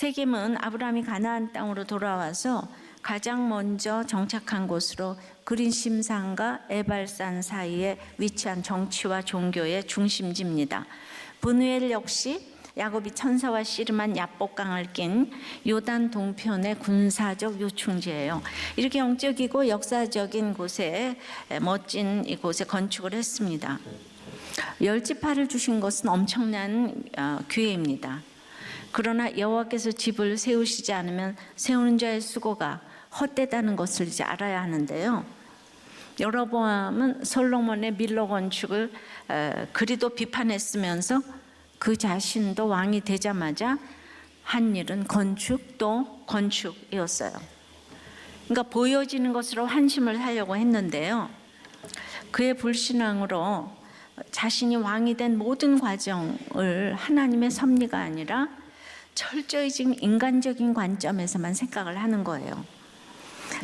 세겜은 아브라함이 가나안 땅으로 돌아와서 가장 먼저 정착한 곳으로 그린심산과 에발산 사이에 위치한 정치와 종교의 중심지입니다. 브누엘 역시 야곱이 천사와 씨름한 야복강을 낀 요단 동편의 군사적 요충지예요. 이렇게 영적이고 역사적인 곳에 멋진 이곳에 건축을 했습니다. 열지파를 주신 것은 엄청난 기회입니다. 그러나 여호와께서 집을 세우시지 않으면 세우는 자의 수고가 헛되다는 것을 이제 알아야 하는데요. 여로보암은 솔로몬의 밀로 건축을 그리도 비판했으면서 그 자신도 왕이 되자마자 한 일은 건축 또 건축이었어요. 그러니까 보여지는 것으로 환심을 하려고 했는데요. 그의 불신앙으로 자신이 왕이 된 모든 과정을 하나님의 섭리가 아니라 철저히 지금 인간적인 관점에서만 생각을 하는 거예요.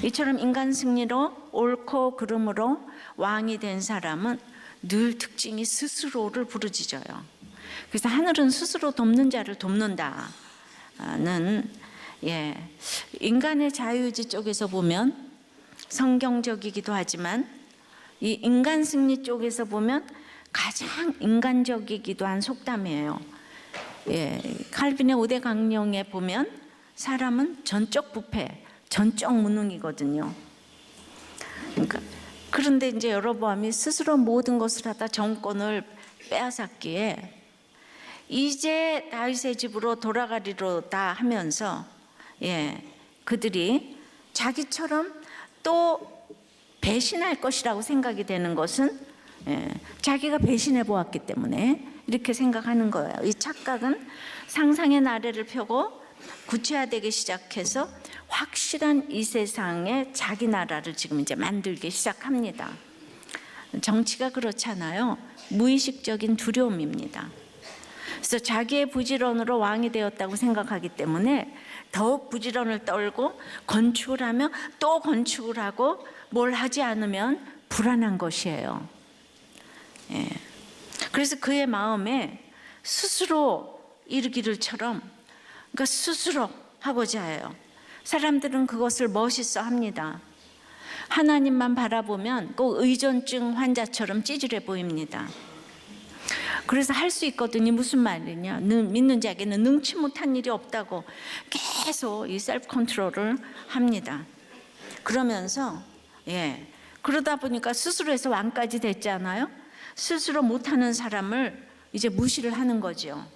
이처럼 인간 승리로 옳고 그름으로 왕이 된 사람은 늘 특징이 스스로를 부르짖어요. 그래서 하늘은 스스로 돕는 자를 돕는다는 인간의 자유의지 쪽에서 보면 성경적이기도 하지만 이 인간 승리 쪽에서 보면 가장 인간적이기도 한 속담이에요. 칼빈의 5대 강령에 보면 사람은 전적 부패, 전적 무능이거든요. 그런데 이제 여로보암이 스스로 모든 것을 하다 정권을 빼앗았기에 이제 다윗의 집으로 돌아가리로다 하면서 그들이 자기처럼 또 배신할 것이라고 생각이 되는 것은 자기가 배신해 보았기 때문에 이렇게 생각하는 거예요. 이 착각은 상상의 나래를 펴고 구체화되기 시작해서 확실한 이 세상에 자기 나라를 지금 이제 만들기 시작합니다. 정치가 그렇잖아요. 무의식적인 두려움입니다. 그래서 자기의 부지런으로 왕이 되었다고 생각하기 때문에 더욱 부지런을 떨고 건축을 하며 또 건축을 하고 뭘 하지 않으면 불안한 것이에요. 그래서 그의 마음에 스스로 이루기를처럼 그러니까 스스로 하고자 해요. 사람들은 그것을 멋있어 합니다. 하나님만 바라보면 꼭 의존증 환자처럼 찌질해 보입니다. 그래서 할 수 있거든요. 무슨 말이냐? 믿는 자에게는 능치 못한 일이 없다고 계속 이 셀프 컨트롤을 합니다. 그러면서 그러다 보니까 스스로 해서 왕까지 됐잖아요. 스스로 못하는 사람을 이제 무시를 하는 거죠.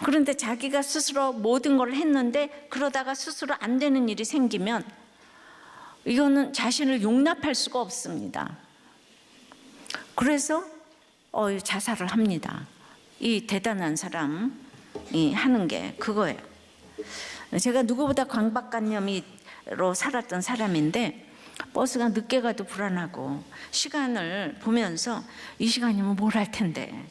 그런데 자기가 스스로 모든 걸 했는데 그러다가 스스로 안 되는 일이 생기면 이거는 자신을 용납할 수가 없습니다. 그래서 자살을 합니다. 이 대단한 사람이 하는 게 그거예요. 제가 누구보다 강박관념으로 살았던 사람인데 버스가 늦게 가도 불안하고 시간을 보면서 이 시간이면 뭘 할 텐데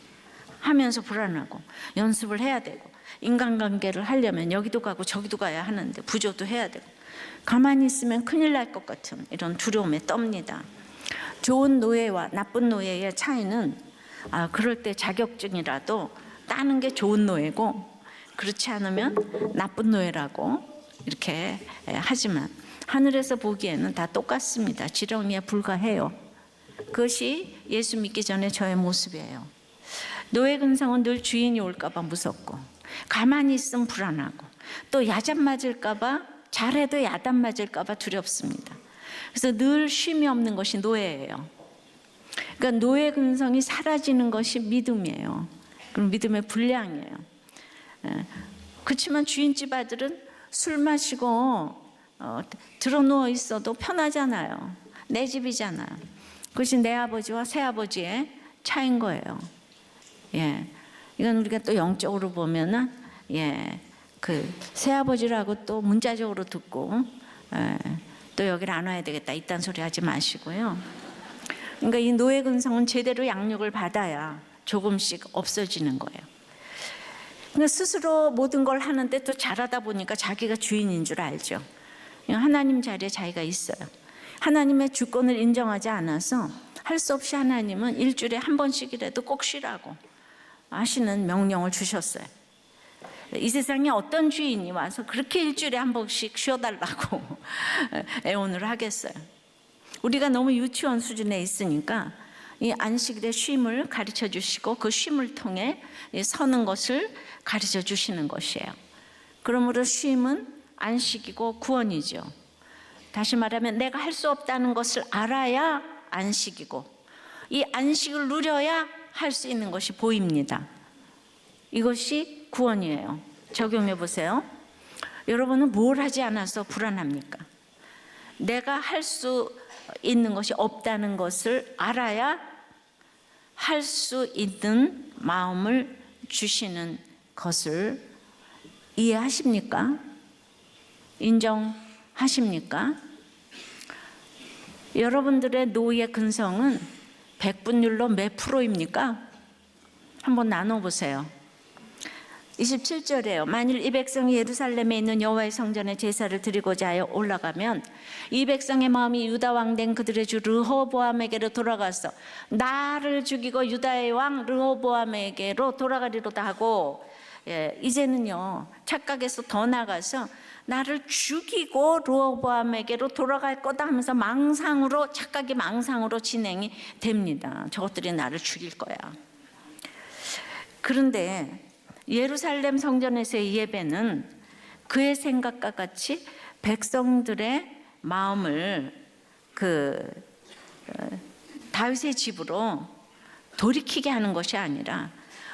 하면서 불안하고 연습을 해야 되고 인간관계를 하려면 여기도 가고 저기도 가야 하는데 부조도 해야 되고 가만히 있으면 큰일 날 것 같은 이런 두려움에 떱니다. 좋은 노예와 나쁜 노예의 차이는 그럴 때 자격증이라도 따는 게 좋은 노예고 그렇지 않으면 나쁜 노예라고 이렇게 하지만 하늘에서 보기에는 다 똑같습니다. 지렁이에 불과해요. 그것이 예수 믿기 전에 저의 모습이에요. 노예 근성은 늘 주인이 올까봐 무섭고 가만히 있으면 불안하고 또 야단 맞을까봐 잘해도 야단 맞을까봐 두렵습니다. 그래서 늘 쉼이 없는 것이 노예예요. 그러니까 노예 근성이 사라지는 것이 믿음이에요. 그럼 믿음의 분량이에요. 그렇지만 주인집 아들은 술 마시고 들어누워 있어도 편하잖아요. 내 집이잖아요. 그것이 내 아버지와 새 아버지의 차이인 거예요. 이건 우리가 또 영적으로 보면은 그 새 아버지라고 또 문자적으로 듣고 또 여기를 안 와야 되겠다 이딴 소리 하지 마시고요. 그러니까 이 노예 근성은 제대로 양육을 받아야 조금씩 없어지는 거예요. 그러니까 스스로 모든 걸 하는데 또 잘하다 보니까 자기가 주인인 줄 알죠. 하나님 자리에 자기가 있어요. 하나님의 주권을 인정하지 않아서 할 수 없이 하나님은 일주일에 한 번씩이라도 꼭 쉬라고 하시는 명령을 주셨어요. 이 세상에 어떤 주인이 와서 그렇게 일주일에 한 번씩 쉬어달라고 애원을 하겠어요. 우리가 너무 유치원 수준에 있으니까 이 안식일의 쉼을 가르쳐 주시고 그 쉼을 통해 서는 것을 가르쳐 주시는 것이에요. 그러므로 쉼은 안식이고 구원이죠. 다시 말하면 내가 할 수 없다는 것을 알아야 안식이고, 이 안식을 누려야 할 수 있는 것이 보입니다. 이것이 구원이에요. 적용해 보세요. 여러분은 뭘 하지 않아서 불안합니까? 내가 할 수 있는 것이 없다는 것을 알아야 할 수 있는 마음을 주시는 것을 이해하십니까? 인정하십니까? 여러분들의 노예 근성은 백분율로 몇 프로입니까? 한번 나눠보세요. 27절에요. 만일 이 백성이 예루살렘에 있는 여호와의 성전에 제사를 드리고자 하여 올라가면 이 백성의 마음이 유다 왕 된 그들의 주 르호보암에게로 돌아가서 나를 죽이고 유다의 왕 르호보암에게로 돌아가리로다 하고, 이제는요 착각에서 더 나가서 나를 죽이고 르호보암에게로 돌아갈 거다 하면서 망상으로, 착각이 망상으로 진행이 됩니다. 저것들이 나를 죽일 거야. 그런데 예루살렘 성전에서의 예배는 그의 생각과 같이 백성들의 마음을 다윗의 집으로 돌이키게 하는 것이 아니라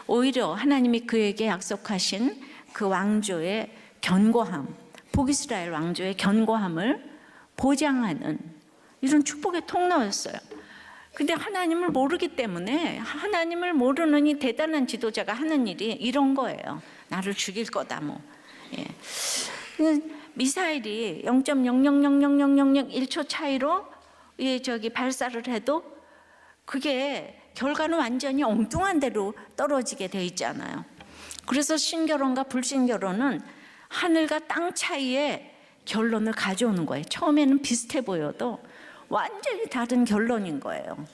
오히려 하나님이 그에게 약속하신 그 왕조의 견고함, 북이스라엘 왕조의 견고함을 보장하는 이런 축복의 통로였어요. 근데 하나님을 모르기 때문에, 하나님을 모르는 이 대단한 지도자가 하는 일이 이런 거예요. 나를 죽일 거다 뭐. 미사일이 0.00000001초 차이로 발사를 해도 그게 결과는 완전히 엉뚱한 대로 떨어지게 돼 있잖아요. 그래서 신결혼과 불신결혼은 하늘과 땅 차이의 결론을 가져오는 거예요. 처음에는 비슷해 보여도 완전히 다른 결론인 거예요.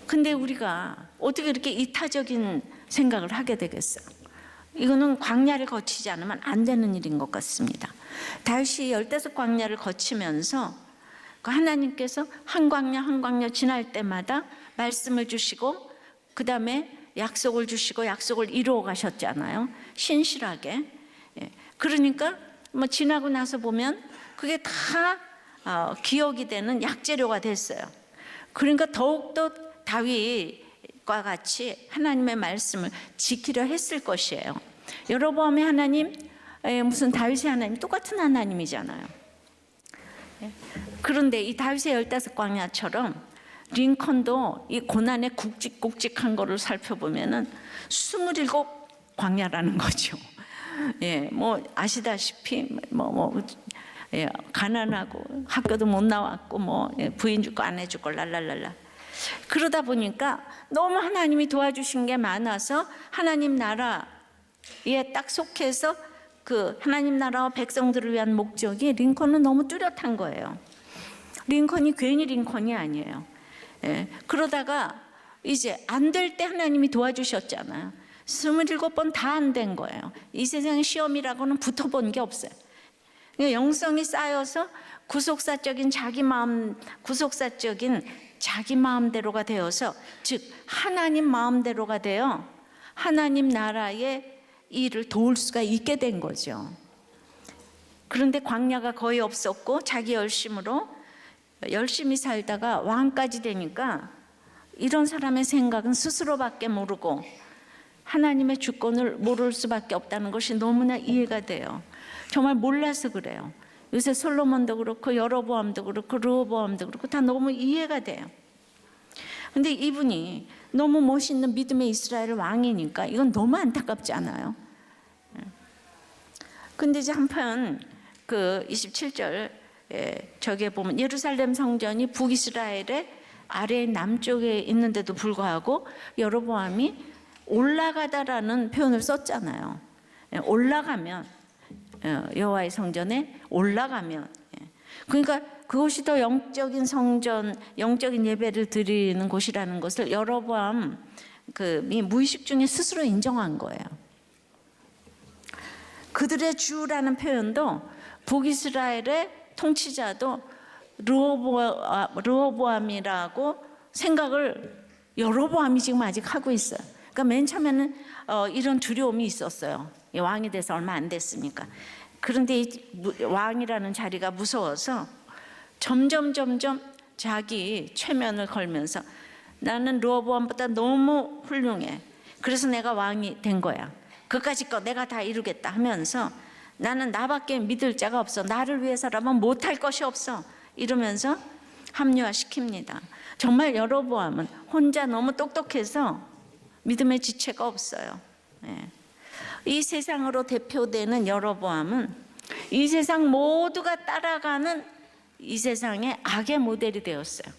근데 우리가 어떻게 이렇게 이타적인 생각을 하게 되겠어요? 이거는 광야를 거치지 않으면 안 되는 일인 것 같습니다. 다윗이 15광야를 거치면서 하나님께서 한 광야 한 광야 지날 때마다 말씀을 주시고 그 다음에 약속을 주시고 약속을 이루어 가셨잖아요. 신실하게. 그러니까 뭐 지나고 나서 보면 그게 다 기억이 되는 약재료가 됐어요. 그러니까 더욱더 다윗과 같이 하나님의 말씀을 지키려 했을 것이에요. 여로보암의 하나님, 무슨 다윗의 하나님, 똑같은 하나님이잖아요. 그런데 이 다윗의 15광야처럼 링컨도 이 고난의 굵직굵직한 거를 살펴보면은 27광야라는 거죠. 뭐 아시다시피 가난하고 학교도 못 나왔고 부인 죽고 아내 죽고 랄랄랄라. 그러다 보니까 너무 하나님이 도와주신 게 많아서 하나님 나라에 딱 속해서 그 하나님 나라와 백성들을 위한 목적이 링컨은 너무 뚜렷한 거예요. 링컨이 괜히 링컨이 아니에요. 그러다가 이제 안 될 때 하나님이 도와주셨잖아요. 27번 다 안 된 거예요. 이 세상의 시험이라고는 붙어본 게 없어요. 영성이 쌓여서 구속사적인 자기 마음대로가 되어서, 즉 하나님 마음대로가 되어 하나님 나라의 일을 도울 수가 있게 된 거죠. 그런데 광야가 거의 없었고 자기 열심으로 열심히 살다가 왕까지 되니까 이런 사람의 생각은 스스로밖에 모르고 하나님의 주권을 모를 수밖에 없다는 것이 너무나 이해가 돼요. 정말 몰라서 그래요. 요새 솔로몬도 그렇고 여로보암도 그렇고 르호보암도 그렇고 다 너무 이해가 돼요. 근데 이분이 너무 멋있는 믿음의 이스라엘 왕이니까 이건 너무 안타깝지 않아요? 근데 이제 한편 그 27절 저기에 보면 예루살렘 성전이 북이스라엘의 아래 남쪽에 있는데도 불구하고 여로보암이 올라가다라는 표현을 썼잖아요. 올라가면, 여호와의 성전에 올라가면, 그러니까 그곳이 더 영적인 성전, 영적인 예배를 드리는 곳이라는 것을 여로보암 무의식 중에 스스로 인정한 거예요. 그들의 주라는 표현도 북이스라엘의 통치자도 르호보암이라고 생각을 여로보암이 지금 아직 하고 있어요. 그러니까 맨 처음에는 이런 두려움이 있었어요. 왕이 돼서 얼마 안 됐으니까. 그런데 이 왕이라는 자리가 무서워서 점점 자기 최면을 걸면서 나는 르호보암보다 너무 훌륭해. 그래서 내가 왕이 된 거야. 그까짓 거 내가 다 이루겠다 하면서 나는 나밖에 믿을 자가 없어. 나를 위해서라면 못할 것이 없어. 이러면서 합리화시킵니다. 정말 여로보암은 혼자 너무 똑똑해서 믿음의 지체가 없어요. 이 세상으로 대표되는 여로보암은 이 세상 모두가 따라가는 이 세상의 악의 모델이 되었어요.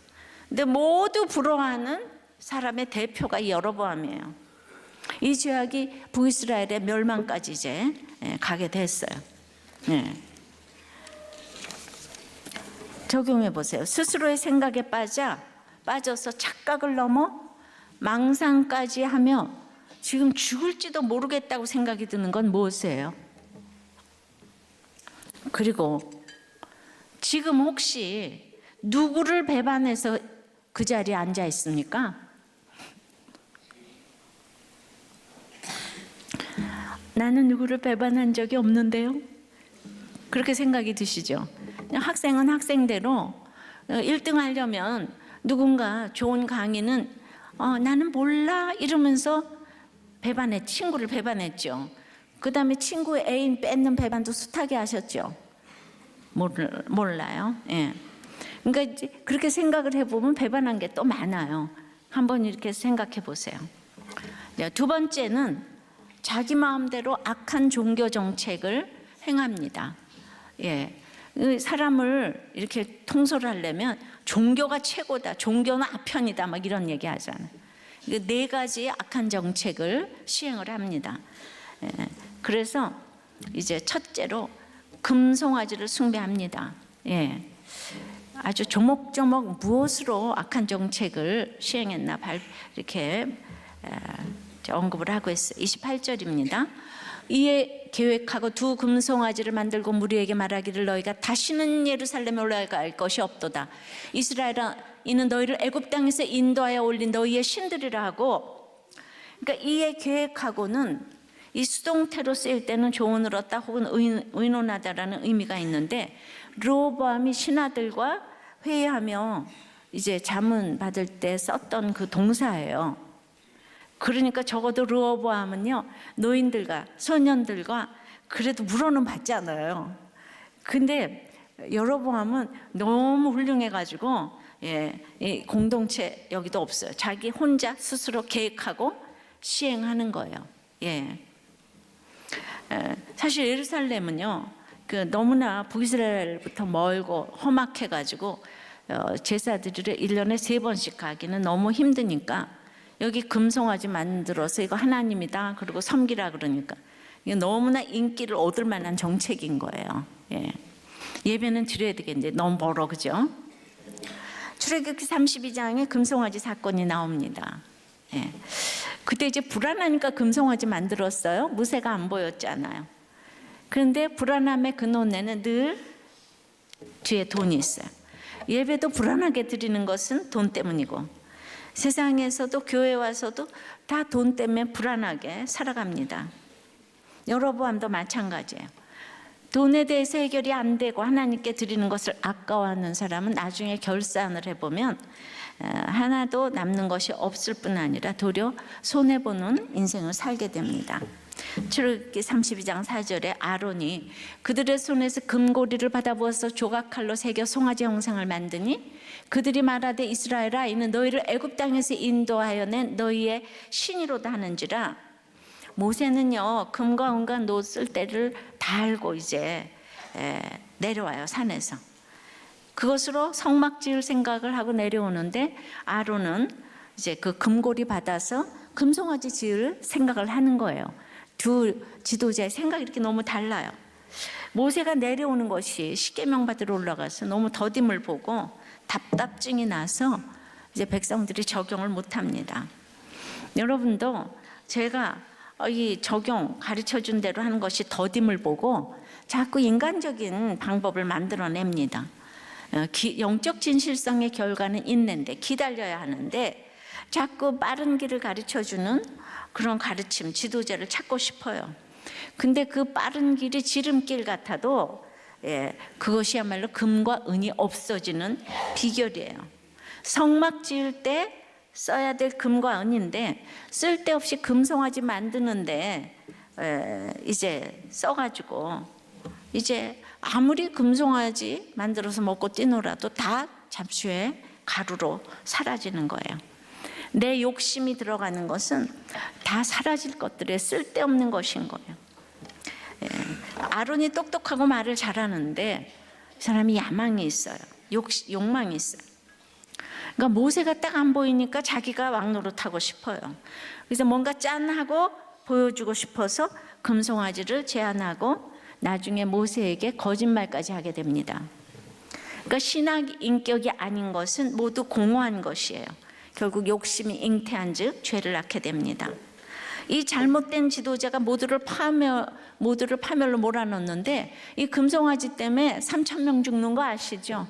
근데 모두 부러워하는 사람의 대표가 이 여로보암이에요. 이 죄악이 북이스라엘의 멸망까지 이제 가게 됐어요. 적용해 보세요. 스스로의 생각에 빠져서 착각을 넘어 망상까지 하며 지금 죽을지도 모르겠다고 생각이 드는 건 무엇이에요? 그리고 지금 혹시 누구를 배반해서 그 자리에 앉아 있습니까? 나는 누구를 배반한 적이 없는데요. 그렇게 생각이 드시죠? 학생은 학생대로 1등 하려면 누군가 좋은 강의는 나는 몰라 이러면서 친구를 배반했죠. 그 다음에 친구의 애인 뺏는 배반도 숱하게 하셨죠. 몰라요. 그러니까 이제 그렇게 생각을 해보면 배반한 게 또 많아요. 한번 이렇게 생각해 보세요. 두 번째는 자기 마음대로 악한 종교 정책을 행합니다. 사람을 이렇게 통솔하려면 종교가 최고다, 종교는 아편이다, 막 이런 얘기 하잖아요. 4가지 악한 정책을 시행을 합니다. 그래서 이제 첫째로 금송아지를 숭배합니다. 아주 조목조목 무엇으로 악한 정책을 시행했나 이렇게 언급을 하고 있어요. 28절입니다. 이에 계획하고 2 금송아지를 만들고 무리에게 말하기를 너희가 다시는 예루살렘에 올라갈 것이 없도다. 이스라엘아 이는 너희를 애굽 땅에서 인도하여 올린 너희의 신들이라 하고, 그러니까 이에 계획하고는 이 수동태로 쓰일 때는 조언을 얻다 혹은 의논하다라는 의미가 있는데, 르호보암이 신하들과 회의하며 이제 자문 받을 때 썼던 그 동사예요. 그러니까 적어도 르호보암은요, 노인들과 소년들과 그래도 물어는 받잖아요. 근데 여로보암은 너무 훌륭해가지고 이 공동체 여기도 없어요. 자기 혼자 스스로 계획하고 시행하는 거예요. 사실 예루살렘은요, 너무나 북이스라엘부터 멀고 험악해가지고 제사드리러 1년에 3번씩 가기는 너무 힘드니까 여기 금송아지 만들어서 이거 하나님이다 그리고 섬기라 그러니까 이게 너무나 인기를 얻을 만한 정책인 거예요. 예배는 드려야 되겠는데 너무 멀어, 그죠? 출애굽기 32장에 금송아지 사건이 나옵니다. 그때 이제 불안하니까 금송아지 만들었어요. 무새가 안 보였잖아요. 그런데 불안함의 근원에는 늘 뒤에 돈이 있어요. 예배도 불안하게 드리는 것은 돈 때문이고, 세상에서도 교회 와서도 다 돈 때문에 불안하게 살아갑니다. 여로보암도 마찬가지예요. 돈에 대해서 해결이 안 되고 하나님께 드리는 것을 아까워하는 사람은 나중에 결산을 해보면 하나도 남는 것이 없을 뿐 아니라 도리어 손해보는 인생을 살게 됩니다. 출애굽기 32장 4절에 아론이 그들의 손에서 금고리를 받아부어서 조각칼로 새겨 송아지 형상을 만드니 그들이 말하되 이스라엘아 이는 너희를 애굽 땅에서 인도하여 낸 너희의 신이로다 하는지라. 모세는요, 금과 은과 노 쓸 때를 다 알고 이제 내려와요, 산에서. 그것으로 성막 지을 생각을 하고 내려오는데 아론은 이제 그 금고리 받아서 금송아지 지을 생각을 하는 거예요. 두 지도자의 생각이 이렇게 너무 달라요. 모세가 내려오는 것이 십계명 받으러 올라가서 너무 더딤을 보고 답답증이 나서 이제 백성들이 적용을 못합니다. 여러분도 제가 이 적용 가르쳐 준 대로 하는 것이 더딤을 보고 자꾸 인간적인 방법을 만들어냅니다. 영적 진실성의 결과는 있는데 기다려야 하는데 자꾸 빠른 길을 가르쳐주는 그런 가르침, 지도자를 찾고 싶어요. 근데 그 빠른 길이 지름길 같아도 그것이야말로 금과 은이 없어지는 비결이에요. 성막 지을 때 써야 될 금과 은인데 쓸데없이 금송아지 만드는데 이제 써가지고 이제 아무리 금송아지 만들어서 먹고 뛰노라도 다 잡초의 가루로 사라지는 거예요. 내 욕심이 들어가는 것은 다 사라질 것들에 쓸데없는 것인 거예요. 아론이 똑똑하고 말을 잘하는데 이 사람이 야망이 있어요. 욕망이 있어요. 그러니까 모세가 딱 안 보이니까 자기가 왕노릇하고 싶어요. 그래서 뭔가 짠하고 보여주고 싶어서 금송아지를 제안하고 나중에 모세에게 거짓말까지 하게 됩니다. 그러니까 신학 인격이 아닌 것은 모두 공허한 것이에요. 결국 욕심이 잉태한즉 죄를 낳게 됩니다. 이 잘못된 지도자가 모두를 파멸로 몰아넣는데 이 금송아지 때문에 3,000명 죽는 거 아시죠?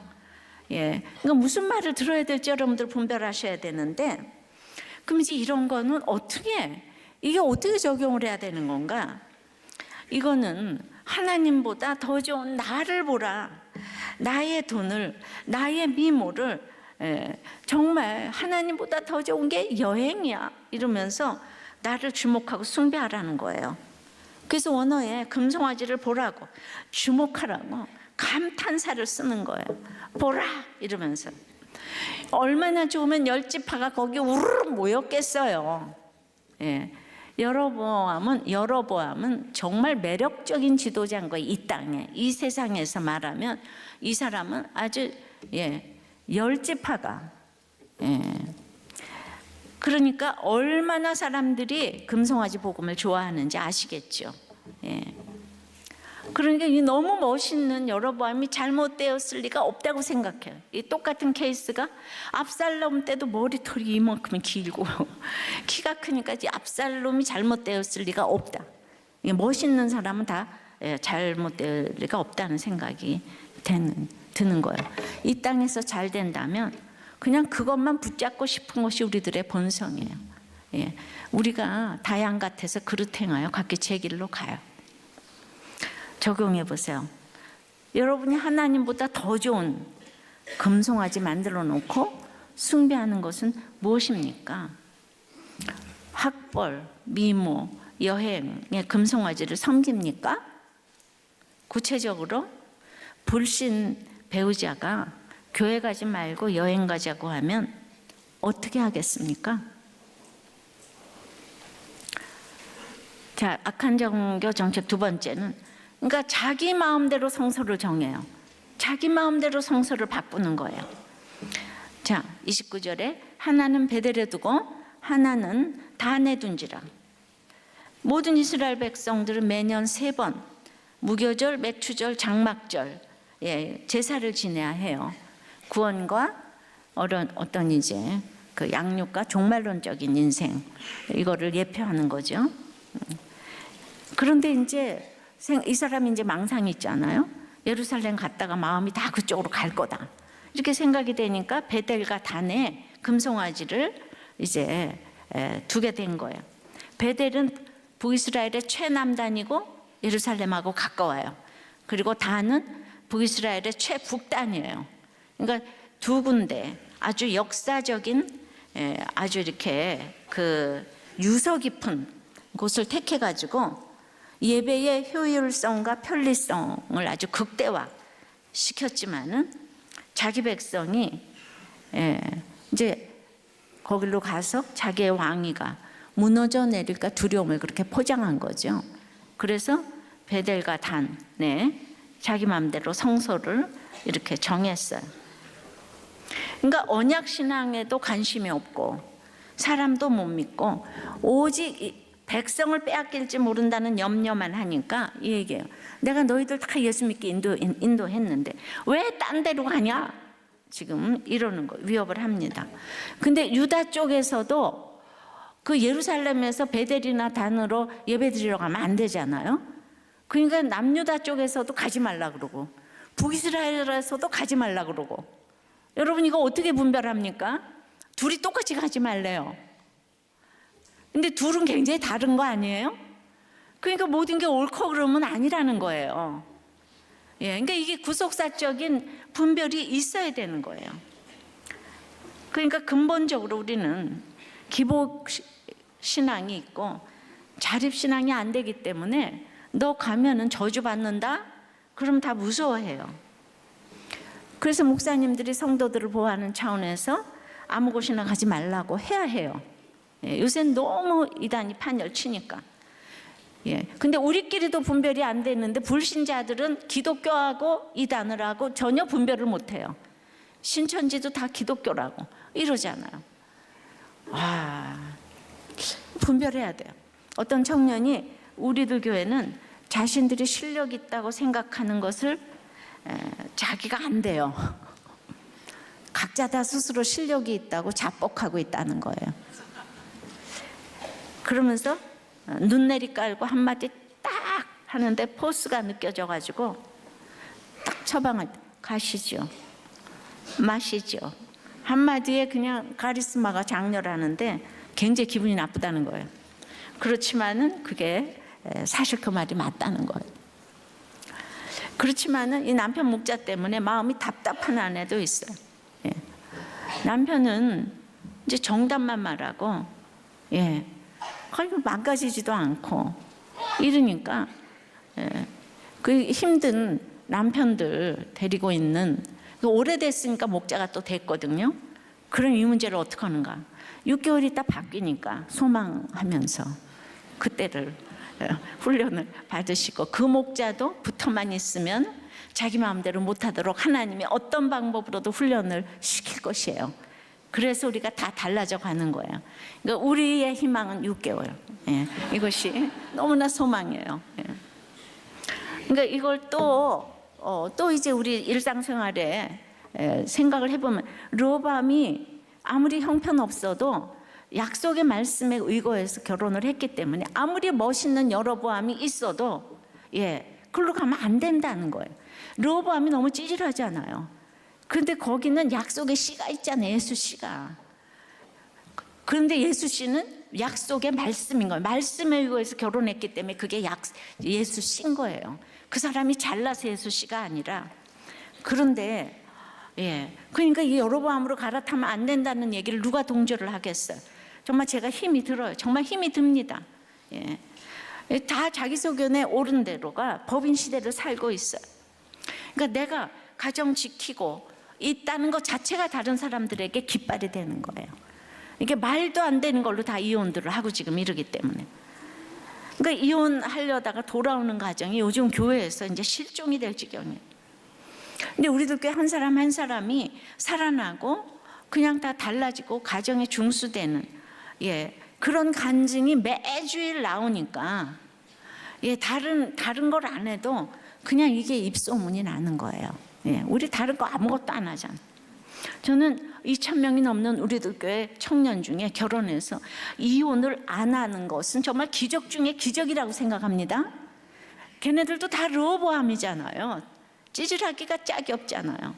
그러니까 무슨 말을 들어야 될지 여러분들 분별하셔야 되는데, 그럼 이제 이런 거는 이게 어떻게 적용을 해야 되는 건가? 이거는 하나님보다 더 좋은 나를 보라. 나의 돈을, 나의 미모를, 정말 하나님보다 더 좋은 게 여행이야. 이러면서 나를 주목하고 숭배하라는 거예요. 그래서 원어에 금송아지를 보라고, 주목하라고 감탄사를 쓰는 거예요. 보라 이러면서. 얼마나 좋으면 열지파가 거기 우르르 모였겠어요. 여로보암은 정말 매력적인 지도자인 거예요. 이 땅에, 이 세상에서 말하면 이 사람은 아주 열지파가. 그러니까 얼마나 사람들이 금송아지 복음을 좋아하는지 아시겠죠. 그러니까 너무 멋있는 여로보암이 잘못되었을 리가 없다고 생각해요. 이 똑같은 케이스가 압살롬 때도 머리털이 이만큼 길고 키가 크니까 압살롬이 잘못되었을 리가 없다. 멋있는 사람은 다 잘못될 리가 없다는 생각이 드는 거예요. 이 땅에서 잘 된다면 그냥 그것만 붙잡고 싶은 것이 우리들의 본성이에요. 우리가 다양 같아서 그릇 행하여 각기 제 길로 가요. 적용해 보세요. 여러분이 하나님보다 더 좋은 금송아지 만들어 놓고 숭배하는 것은 무엇입니까? 학벌, 미모, 여행의 금송아지를 섬깁니까? 구체적으로 불신 배우자가 교회 가지 말고 여행 가자고 하면 어떻게 하겠습니까? 자, 악한 종교 정책 두 번째는, 그러니까 자기 마음대로 성서를 정해요. 자기 마음대로 성서를 바꾸는 거예요. 자, 29절에 하나는 베델에 두고 하나는 단에 둔지라. 모든 이스라엘 백성들은 매년 3번 무교절, 매추절, 장막절 제사를 지내야 해요. 구원과 어떤 이제 그 양육과 종말론적인 인생, 이거를 예표하는 거죠. 그런데 이제 이 사람이 이제 망상이 있잖아요. 예루살렘 갔다가 마음이 다 그쪽으로 갈 거다. 이렇게 생각이 되니까 베델과 단에 금송아지를 이제 두게 된 거예요. 베델은 북이스라엘의 최남단이고 예루살렘하고 가까워요. 그리고 단은 북이스라엘의 최북단이에요. 그러니까 두 군데 아주 역사적인, 아주 이렇게 그 유서 깊은 곳을 택해가지고 예배의 효율성과 편리성을 아주 극대화 시켰지만은 자기 백성이 이제 거기로 가서 자기의 왕위가 무너져 내릴까 두려움을 그렇게 포장한 거죠. 그래서 베델과 단에 자기 마음대로 성소를 이렇게 정했어요. 그러니까 언약 신앙에도 관심이 없고 사람도 못 믿고 오직 백성을 빼앗길지 모른다는 염려만 하니까 이 얘기예요. 내가 너희들 다 예수 믿게 인도했는데 왜 딴 데로 가냐? 지금 이러는 거, 위협을 합니다. 근데 유다 쪽에서도 그 예루살렘에서 베델이나 단으로 예배드리러 가면 안 되잖아요. 그러니까 남유다 쪽에서도 가지 말라 그러고 북이스라엘에서도 가지 말라 그러고. 여러분 이거 어떻게 분별합니까? 둘이 똑같이 가지 말래요. 근데 둘은 굉장히 다른 거 아니에요? 그러니까 모든 게 옳고 그름은 아니라는 거예요. 예, 그러니까 이게 구속사적인 분별이 있어야 되는 거예요. 그러니까 근본적으로 우리는 기복 신앙이 있고 자립 신앙이 안 되기 때문에 너 가면은 저주 받는다? 그럼 다 무서워해요. 그래서 목사님들이 성도들을 보호하는 차원에서 아무 곳이나 가지 말라고 해야 해요. 예, 요새는 너무 이단이 판열 치니까. 예, 근데 우리끼리도 분별이 안 되는데 불신자들은 기독교하고 이단을 하고 전혀 분별을 못 해요. 신천지도 다 기독교라고 이러잖아요. 와, 분별해야 돼요. 어떤 청년이 우리들 교회는 자신들이 실력 있다고 생각하는 것을 자기가 안 돼요. 각자 다 스스로 실력이 있다고 자뻑하고 있다는 거예요. 그러면서 눈내리 깔고 한마디 딱 하는데 포스가 느껴져가지고 딱 처방을 가시죠, 마시죠. 한마디에 그냥 카리스마가 장렬하는데 굉장히 기분이 나쁘다는 거예요. 그렇지만은 그게 사실 그 말이 맞다는 거예요. 그렇지만은 이 남편 목자 때문에 마음이 답답한 아내도 있어요. 예. 남편은 이제 정답만 말하고, 예, 그리고 망가지지도 않고 이러니까, 예, 그 힘든 남편들 데리고 있는, 오래됐으니까 목자가 또 됐거든요. 그럼 이 문제를 어떻게 하는가? 6개월 있다 바뀌니까 소망하면서 그때를 훈련을 받으시고, 그 목자도 붙어만 있으면 자기 마음대로 못하도록 하나님이 어떤 방법으로도 훈련을 시킬 것이에요. 그래서 우리가 다 달라져 가는 거예요. 그러니까 우리의 희망은 6개월. 예, 이것이 너무나 소망이에요. 예. 그러니까 이걸 또 이제 우리 일상생활에 생각을 해보면, 르호보암이 아무리 형편없어도 약속의 말씀에 의거해서 결혼을 했기 때문에 아무리 멋있는 여로보암이 있어도, 예, 그걸로 가면 안 된다는 거예요. 르호보암이 너무 찌질하잖아요. 그런데 거기는 약속의 씨가 있잖아요. 예수 씨가. 그런데 예수 씨는 약속의 말씀인 거예요. 말씀에 의거해서 결혼했기 때문에 그게 예수 씨인 거예요. 그 사람이 잘나서 예수 씨가 아니라. 그런데, 예, 그러니까 이 여로보암으로 갈아타면 안 된다는 얘기를 누가 동조를 하겠어요? 정말 제가 힘이 들어요. 정말 힘이 듭니다. 예. 다 자기 소견에 옳은 대로가 법인 시대를 살고 있어요. 그러니까 내가 가정 지키고 있다는 것 자체가 다른 사람들에게 깃발이 되는 거예요. 이게 말도 안 되는 걸로 다 이혼들을 하고 지금 이러기 때문에. 그러니까 이혼하려다가 돌아오는 과정이 요즘 교회에서 이제 실종이 될 지경이에요. 근데 우리들 교회 한 사람 한 사람이 살아나고 그냥 다 달라지고 가정에 중수되는, 예, 그런 간증이 매주일 나오니까, 예, 다른 걸 안 해도 그냥 이게 입소문이 나는 거예요. 예, 우리 다른 거 아무것도 안 하잖아. 저는 2,000명이 넘는 우리들 교회 청년 중에 결혼해서 이혼을 안 하는 것은 정말 기적 중에 기적이라고 생각합니다. 걔네들도 다 르호보암이잖아요. 찌질하기가 짝이 없잖아요.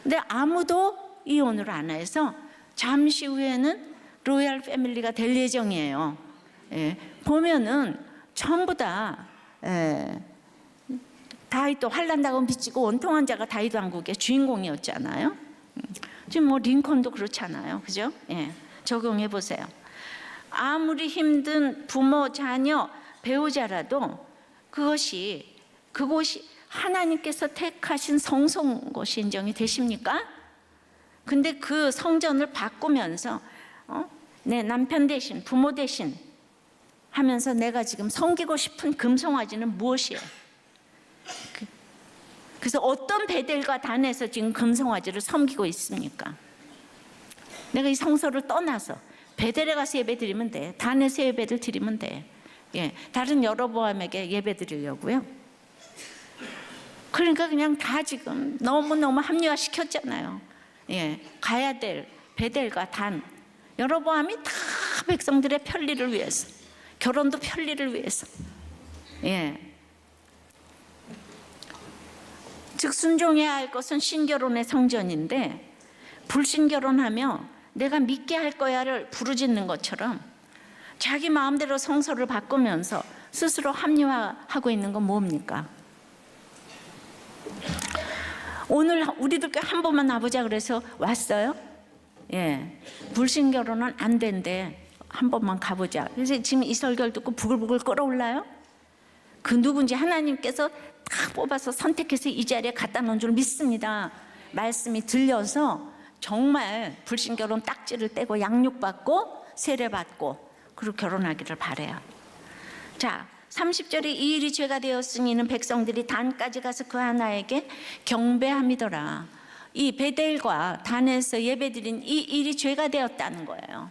근데 아무도 이혼을 안 해서 잠시 후에는 로얄 패밀리가 될 예정이에요. 예, 보면은 전부 다, 다윗도 환난다고 비치고 원통한 자가 다윗 왕국의 주인공이었잖아요. 지금 뭐 링컨도 그렇잖아요, 그죠? 예, 적용해 보세요. 아무리 힘든 부모, 자녀, 배우자라도 그곳이 하나님께서 택하신 성소인 것이 인정이 되십니까? 근데 그 성전을 바꾸면서 내 남편 대신, 부모 대신 하면서 내가 지금 섬기고 싶은 금송아지는 무엇이에요? 그래서 어떤 베델과 단에서 지금 금송아지를 섬기고 있습니까? 내가 이 성소를 떠나서 베델에 가서 예배 드리면 돼. 단에서 예배를 드리면 돼. 예, 다른 여로보암에게 예배 드리려고요. 그러니까 그냥 다 지금 너무너무 합리화 시켰잖아요. 예, 가야 될 베델과 단, 여로보암이 다 백성들의 편리를 위해서, 결혼도 편리를 위해서. 예. 즉 순종해야 할 것은 신결혼의 성전인데, 불신결혼하며 내가 믿게 할 거야를 부르짖는 것처럼 자기 마음대로 성서를 바꾸면서 스스로 합리화하고 있는 건 뭡니까? 오늘 우리들 한 번만 와보자 그래서 왔어요. 예, 불신결혼은 안 된대. 한 번만 가보자. 그래서 지금 이 설교를 듣고 부글부글 끓어올라요. 그 누군지 하나님께서 다 뽑아서 선택해서 이 자리에 갖다 놓은 줄 믿습니다. 말씀이 들려서 정말 불신결혼 딱지를 떼고 양육받고 세례받고 그리고 결혼하기를 바라요. 자, 30절에 이 일이 죄가 되었으니 이는 백성들이 단까지 가서 그 하나에게 경배함이더라. 이 베델과 단에서 예배드린 이 일이 죄가 되었다는 거예요.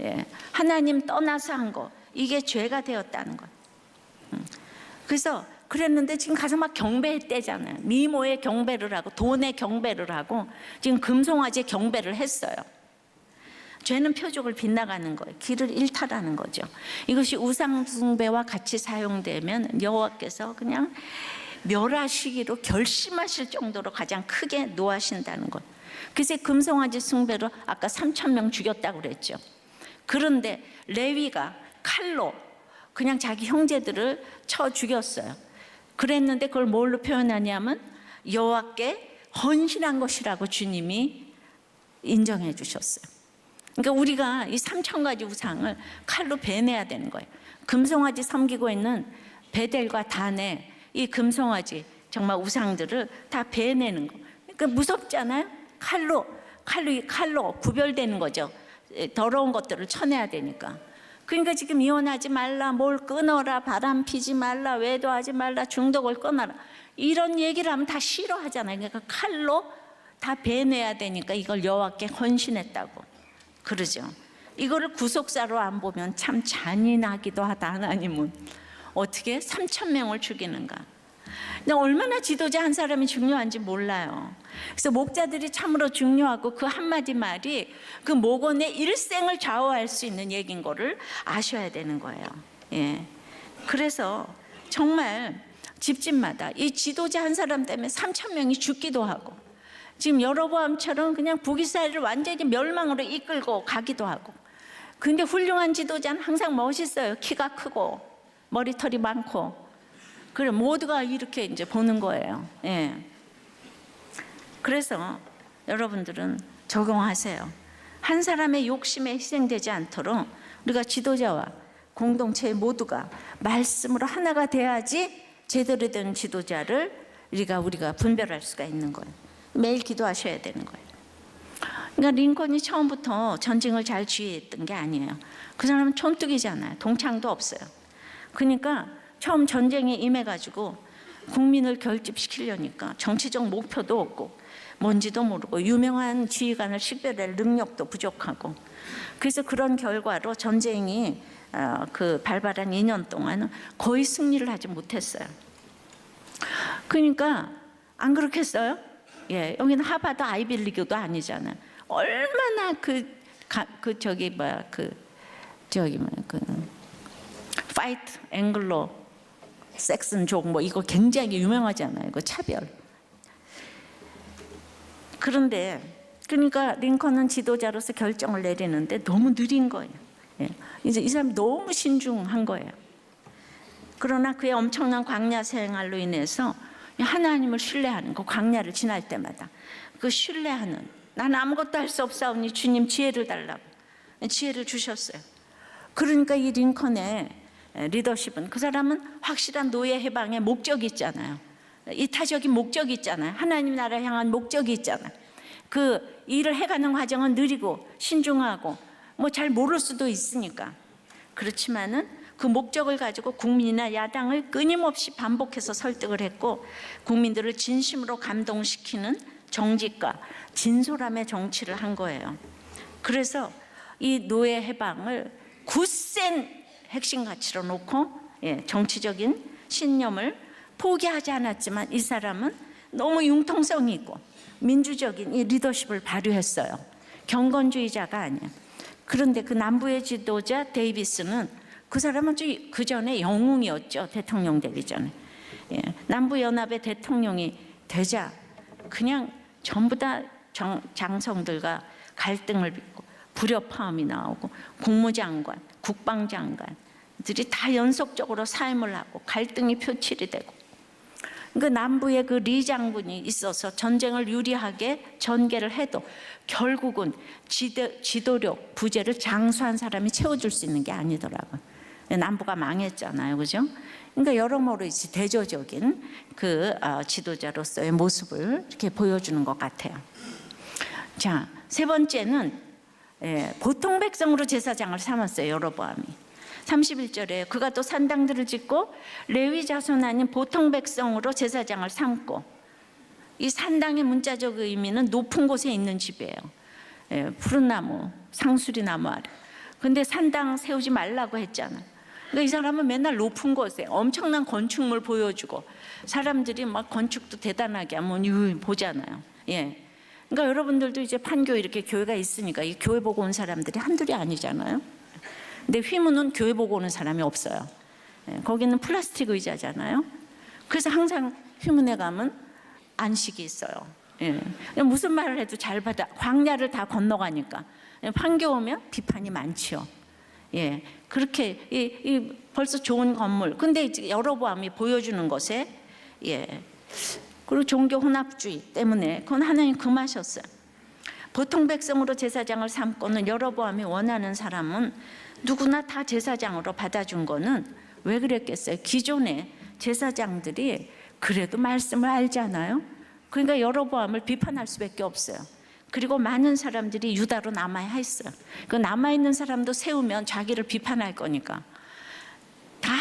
예, 하나님 떠나서 한 거, 이게 죄가 되었다는 거예요. 그래서 그랬는데 지금 가서 막 경배했대잖아요. 미모의 경배를 하고 돈의 경배를 하고 지금 금송아지의 경배를 했어요. 죄는 표적을 빗나가는 거예요. 길을 일탈하는 거죠. 이것이 우상 숭배와 같이 사용되면 여호와께서 그냥 멸하시기로 결심하실 정도로 가장 크게 노하신다는 것. 그래서 금송아지 숭배로 아까 3,000명 죽였다고 그랬죠. 그런데 레위가 칼로 그냥 자기 형제들을 쳐 죽였어요. 그랬는데 그걸 뭘로 표현하냐면 여호와께 헌신한 것이라고 주님이 인정해 주셨어요. 그러니까 우리가 이 3,000가지 우상을 칼로 베내야 되는 거예요. 금송아지 섬기고 있는 베델과 단의 이 금송아지 정말 우상들을 다 베내는 거. 그러니까 무섭잖아요. 칼로 구별되는 거죠. 더러운 것들을 쳐내야 되니까. 그러니까 지금 이혼하지 말라, 뭘 끊어라, 바람 피지 말라, 외도하지 말라, 중독을 끊어라, 이런 얘기를 하면 다 싫어하잖아요. 그러니까 칼로 다 베내야 되니까 이걸 여호와께 헌신했다고 그러죠. 이거를 구속사로 안 보면 참 잔인하기도 하다. 하나님은 어떻게 3,000명을 죽이는가. 근데 얼마나 지도자 한 사람이 중요한지 몰라요. 그래서 목자들이 참으로 중요하고 그 한마디 말이 그 목원의 일생을 좌우할 수 있는 얘기인 거를 아셔야 되는 거예요. 예. 그래서 정말 집집마다 이 지도자 한 사람 때문에 3,000명이 죽기도 하고, 지금 여로보암처럼 그냥 북이스라엘을 완전히 멸망으로 이끌고 가기도 하고. 근데 훌륭한 지도자는 항상 멋있어요. 키가 크고 머리털이 많고. 그래 모두가 이렇게 이제 보는 거예요. 예. 그래서 여러분들은 적용하세요. 한 사람의 욕심에 희생되지 않도록 우리가 지도자와 공동체 모두가 말씀으로 하나가 돼야지 제대로 된 지도자를 우리가 분별할 수가 있는 거예요. 매일 기도하셔야 되는 거예요. 그러니까 링컨이 처음부터 전쟁을 잘 지휘했던 게 아니에요. 그 사람은 촌뚝이잖아요. 동창도 없어요. 그러니까 처음 전쟁에 임해가지고 국민을 결집시키려니까 정치적 목표도 없고 뭔지도 모르고 유명한 지휘관을 식별할 능력도 부족하고, 그래서 그런 결과로 전쟁이 발발한 2년 동안은 거의 승리를 하지 못했어요. 그러니까 안 그렇겠어요? 예, 여기는 하버드 아이빌리그도 아니잖아요. 얼마나 파이트 앵글로 섹슨족 뭐 이거 굉장히 유명하잖아요. 이거 차별. 그런데 그러니까 링컨은 지도자로서 결정을 내리는데 너무 느린 거예요. 예. 이제 이 사람 너무 신중한 거예요. 그러나 그의 엄청난 광야 생활로 인해서 하나님을 신뢰하는 거, 광야를 지날 때마다 그 신뢰하는, 난 아무것도 할 수 없사오니 주님 지혜를 달라고 지혜를 주셨어요. 그러니까 이 링컨의 리더십은, 그 사람은 확실한 노예 해방의 목적이 있잖아요. 이타적인 목적이 있잖아요. 하나님 나라 향한 목적이 있잖아요. 그 일을 해가는 과정은 느리고 신중하고 뭐 잘 모를 수도 있으니까. 그렇지만은 그 목적을 가지고 국민이나 야당을 끊임없이 반복해서 설득을 했고, 국민들을 진심으로 감동시키는 정직과 진솔함의 정치를 한 거예요. 그래서 이 노예 해방을 굳센 핵심 가치로 놓고 정치적인 신념을 포기하지 않았지만, 이 사람은 너무 융통성이 있고 민주적인 이 리더십을 발휘했어요. 경건주의자가 아니에요. 그런데 그 남부의 지도자 데이비스는 그 사람은 그 전에 영웅이었죠. 대통령 되기 전에. 예, 남부연합의 대통령이 되자 그냥 전부 다 장성들과 갈등을 빚고 불협화음이 나오고 국무장관, 국방장관들이 다 연속적으로 사임을 하고 갈등이 표출이 되고, 그 남부에 그 리 장군이 있어서 전쟁을 유리하게 전개를 해도 결국은 지도력 부재를 장수한 사람이 채워줄 수 있는 게 아니더라고요. 남부가 망했잖아요, 그죠? 그러니까 여러모로 이제 대조적인 그 지도자로서의 모습을 이렇게 보여주는 것 같아요. 자, 세 번째는 보통 백성으로 제사장을 삼았어요, 여로보암이. 31절에 그가 또 산당들을 짓고 레위 자손 아닌 보통 백성으로 제사장을 삼고, 이 산당의 문자적 의미는 높은 곳에 있는 집이에요. 푸른 나무, 상수리 나무 아래. 근데 산당 세우지 말라고 했잖아. 그러니까 이 사람은 맨날 높은 곳에 엄청난 건축물 보여주고, 사람들이 막 건축도 대단하게 하면 보잖아요. 예. 그러니까 여러분들도 이제 판교 이렇게 교회가 있으니까 이 교회 보고 온 사람들이 한둘이 아니잖아요. 근데 휘문은 교회 보고 오는 사람이 없어요. 거기는 플라스틱 의자잖아요. 그래서 항상 휘문에 가면 안식이 있어요. 무슨 말을 해도 잘 받아. 광야를 다 건너가니까. 판교 오면 비판이 많지요. 그렇게 벌써 좋은 건물. 근데 이제 여로보암이 보여주는 것에 그리고 종교 혼합주의 때문에 그건 하나님 금하셨어요. 보통 백성으로 제사장을 삼고는 여로보암이 원하는 사람은 누구나 다 제사장으로 받아준 거는 왜 그랬겠어요? 기존의 제사장들이 그래도 말씀을 알잖아요. 그러니까 여로보암을 비판할 수밖에 없어요. 그리고 많은 사람들이 유다로 남아야 했어요. 그 남아있는 사람도 세우면 자기를 비판할 거니까 다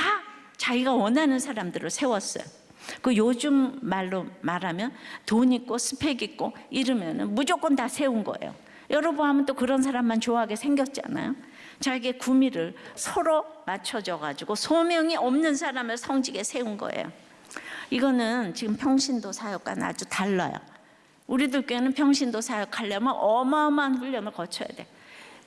자기가 원하는 사람들을 세웠어요. 그 요즘 말로 말하면 돈 있고 스펙 있고 이러면 무조건 다 세운 거예요. 여로보암은 또 그런 사람만 좋아하게 생겼잖아요. 자기의 구미를 서로 맞춰줘 가지고 소명이 없는 사람을 성직에 세운 거예요. 이거는 지금 평신도 사역과는 아주 달라요. 우리들 교회는 평신도 사역하려면 어마어마한 훈련을 거쳐야 돼.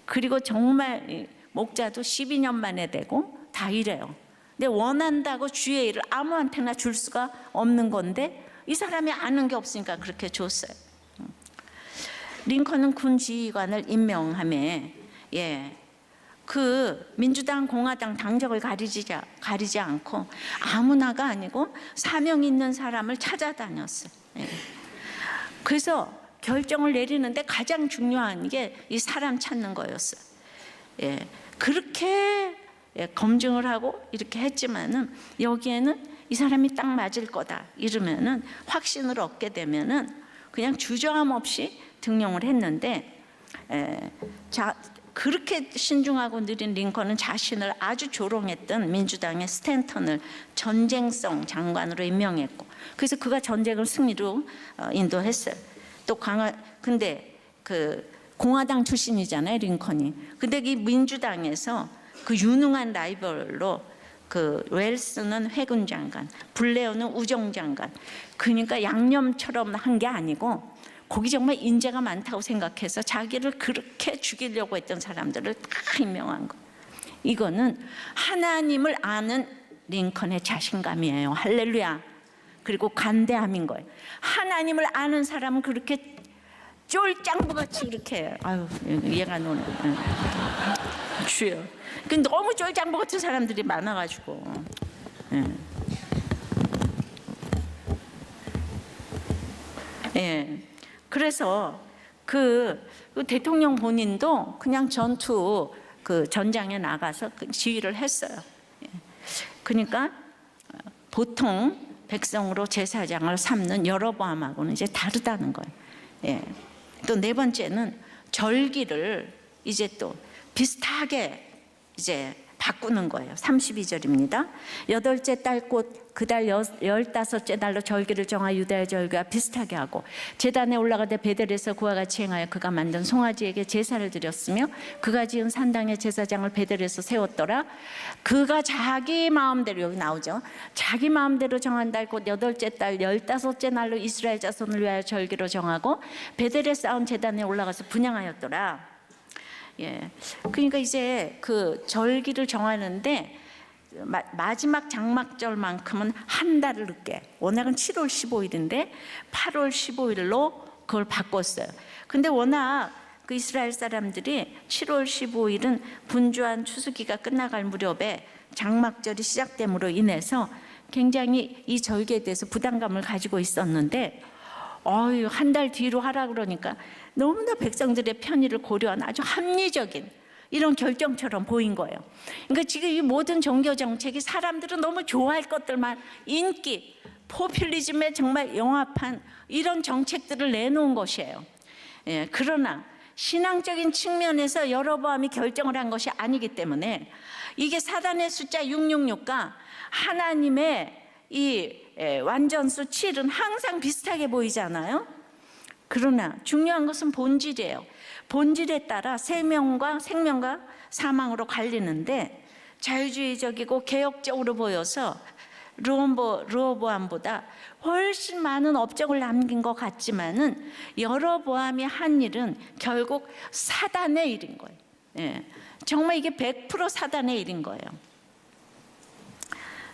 그리고 정말 목자도 12년 만에 되고 다 이래요. 근데 원한다고 주의 일을 아무한테나 줄 수가 없는 건데 이 사람이 아는 게 없으니까 그렇게 줬어요. 링컨은 군 지휘관을 임명함에 그 민주당, 공화당 당적을 가리지 않고 아무나가 아니고 사명 있는 사람을 찾아다녔어요. 그래서 결정을 내리는데 가장 중요한 게 이 사람 찾는 거였어요. 그렇게 검증을 하고 이렇게 했지만은 여기에는 이 사람이 딱 맞을 거다 이러면은 확신을 얻게 되면은 그냥 주저함 없이 등용을 했는데, 그렇게 신중하고 느린 링컨은 자신을 아주 조롱했던 민주당의 스탠턴을 전쟁성 장관으로 임명했고, 그래서 그가 전쟁을 승리로 인도했어요. 또 근데 그 공화당 출신이잖아요, 링컨이. 근데 이 민주당에서 그 유능한 라이벌로 그 웰스는 해군 장관, 블레어는 우정 장관. 그러니까 양념처럼 한 게 아니고 거기 정말 인재가 많다고 생각해서 자기를 그렇게 죽이려고 했던 사람들을 다 임명한 거. 이거는 하나님을 아는 링컨의 자신감이에요. 할렐루야. 그리고 간대함인 거예요. 하나님을 아는 사람은 그렇게 쫄짱부같이 이렇게 아유 얘가 노네. 주여. 근데 너무 쫄짱부 같은 사람들이 많아가지고. 그래서 그 대통령 본인도 그냥 전투 그 전장에 나가서 지휘를 했어요. 그러니까 보통 백성으로 제사장을 삼는 여로보암하고는 이제 다르다는 거예요. 또 네 번째는 절기를 이제 또 비슷하게 이제 바꾸는 거예요. 32절입니다. 8째 달 곧 그달 15째 달로 절기를 정하 유다의 절기와 비슷하게 하고 제단에 올라가되 베델에서 그와 같이 행하여 그가 만든 송아지에게 제사를 드렸으며 그가 지은 산당의 제사장을 베델에서 세웠더라. 그가 자기 마음대로, 여기 나오죠, 자기 마음대로 정한 달 곧 8째 달 15째 날로 이스라엘 자손을 위하여 절기로 정하고 베델에 쌓은 제단에 올라가서 분향하였더라. 예. 그러니까 이제 그 절기를 정하는데 마지막 장막절만큼은 한 달을 늦게, 워낙은 7월 15일인데 8월 15일로 그걸 바꿨어요. 근데 워낙 그 이스라엘 사람들이 7월 15일은 분주한 추수기가 끝나갈 무렵에 장막절이 시작됨으로 인해서 굉장히 이 절기에 대해서 부담감을 가지고 있었는데, 한 달 뒤로 하라 그러니까 너무나 백성들의 편의를 고려한 아주 합리적인 이런 결정처럼 보인 거예요. 그러니까 지금 이 모든 종교 정책이 사람들은 너무 좋아할 것들만, 인기, 포퓰리즘에 정말 영합한 이런 정책들을 내놓은 것이에요. 예, 그러나 신앙적인 측면에서 여로보암이 결정을 한 것이 아니기 때문에, 이게 사단의 숫자 666과 하나님의 이 완전수 7은 항상 비슷하게 보이잖아요. 그러나 중요한 것은 본질이에요. 본질에 따라 생명과 사망으로 갈리는데, 자유주의적이고 개혁적으로 보여서 르호보암보다 훨씬 많은 업적을 남긴 것 같지만은, 여로보암이 한 일은 결국 사단의 일인 거예요. 예, 정말 이게 100% 사단의 일인 거예요.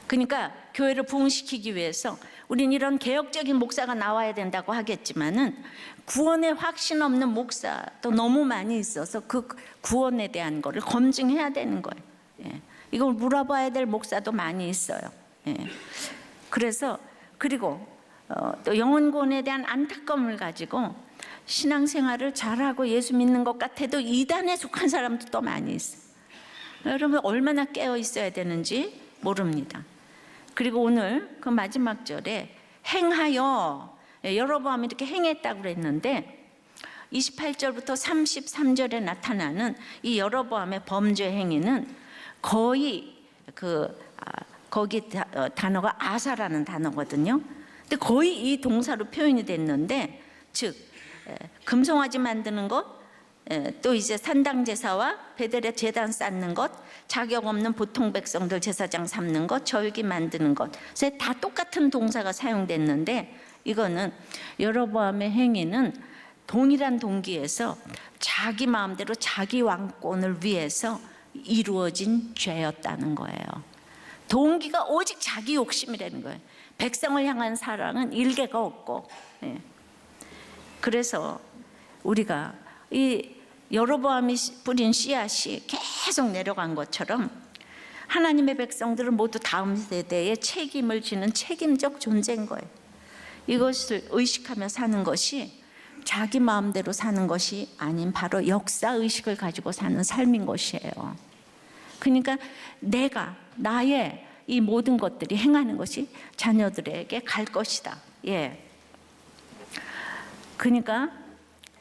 그러니까 교회를 부흥시키기 위해서 우린 이런 개혁적인 목사가 나와야 된다고 하겠지만은, 구원에 확신 없는 목사도 너무 많이 있어서 그 구원에 대한 거를 검증해야 되는 거예요. 예, 이걸 물어봐야 될 목사도 많이 있어요. 예, 그래서 그리고 또 영혼구원에 대한 안타까움을 가지고 신앙생활을 잘하고 예수 믿는 것 같아도 이단에 속한 사람도 또 많이 있어요. 여러분 얼마나 깨어 있어야 되는지 모릅니다. 그리고 오늘 그 마지막 절에 행하여, 여로보암이 이렇게 행했다고 그랬는데 28절부터 33절에 나타나는 이 여로보암의 범죄 행위는 거의 거기 단어가 아사라는 단어거든요. 근데 거의 이 동사로 표현이 됐는데, 즉 금송아지 만드는 것, 또 이제 산당 제사와 베델에 제단 쌓는 것, 자격 없는 보통 백성들 제사장 삼는 것, 절기 만드는 것, 다 똑같은 동사가 사용됐는데, 이거는 여로보암의 행위는 동일한 동기에서 자기 마음대로 자기 왕권을 위해서 이루어진 죄였다는 거예요. 동기가 오직 자기 욕심이라는 거예요. 백성을 향한 사랑은 일개가 없고. 그래서 우리가 이 여로보암이 뿌린 씨앗이 계속 내려간 것처럼 하나님의 백성들은 모두 다음 세대에 책임을 지는 책임적 존재인 거예요. 이것을 의식하며 사는 것이 자기 마음대로 사는 것이 아닌 바로 역사의식을 가지고 사는 삶인 것이에요. 그러니까 나의 이 모든 것들이 행하는 것이 자녀들에게 갈 것이다. 예. 그러니까